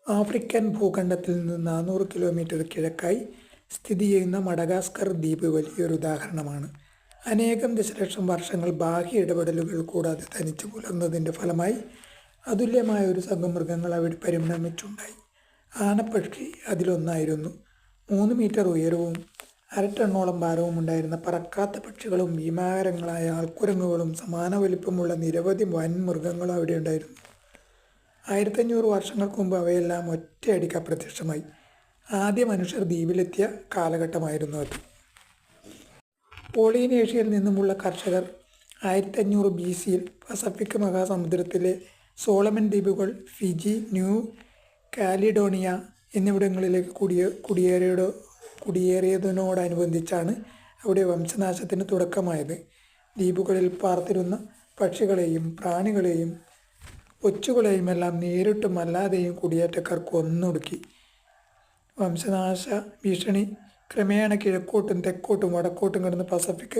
African ഭൂഖണ്ഡത്തിൽ നിന്ന് 400 kilometre കിഴക്കായി സ്ഥിതി ചെയ്യുന്ന മഡഗാസ്കർ ദ്വീപ് വലിയൊരു ഉദാഹരണമാണ്. അനേകം ദശലക്ഷം വർഷങ്ങൾ ബാഹ്യ ഇടപെടലുകൾ കൂടാതെ തനിച്ച് പുലർന്നതിൻ്റെ ഫലമായി അതുല്യമായ ഒരു സംഘം മൃഗങ്ങൾ അവിടെ പരിണമിച്ചുണ്ടായി. ആനപ്പക്ഷി അതിലൊന്നായിരുന്നു. 3 മീറ്റർ ഉയരവും 1/2 ടണ്ണോളം ഭാരവും ഉണ്ടായിരുന്ന പറക്കാത്ത പക്ഷികളും ഭീമാകാരങ്ങളായ ആൾക്കുരങ്ങുകളും സമാന വലിപ്പമുള്ള നിരവധി വൻ മൃഗങ്ങളും അവിടെ ഉണ്ടായിരുന്നു. 1500 വർഷങ്ങൾക്ക് മുമ്പ് അവയെല്ലാം ഒറ്റയടിക്ക് അപ്രത്യക്ഷമായി. ആദ്യ മനുഷ്യർ ദ്വീപിലെത്തിയ കാലഘട്ടമായിരുന്നു അത്. പോളിനേഷ്യയിൽ നിന്നുമുള്ള കർഷകർ 1500 BC പസഫിക് മഹാസമുദ്രത്തിലെ സോളമൻ ദ്വീപുകൾ, ഫിജി, ന്യൂ കാലിഡോണിയ എന്നിവിടങ്ങളിലേക്ക് കുടിയേറിയതിനോടനുബന്ധിച്ചാണ് അവിടെ വംശനാശത്തിന് തുടക്കമായത്. ദ്വീപുകളിൽ പാർത്തിരുന്ന പക്ഷികളെയും പ്രാണികളെയും ഒച്ചുകളെയും എല്ലാം നേരിട്ടും അല്ലാതെയും കുടിയേറ്റക്കാർ കൊന്നൊടുക്കി. വംശനാശ ഭീഷണി ക്രമേണ കിഴക്കോട്ടും തെക്കോട്ടും വടക്കോട്ടും കിടന്ന് പസഫിക്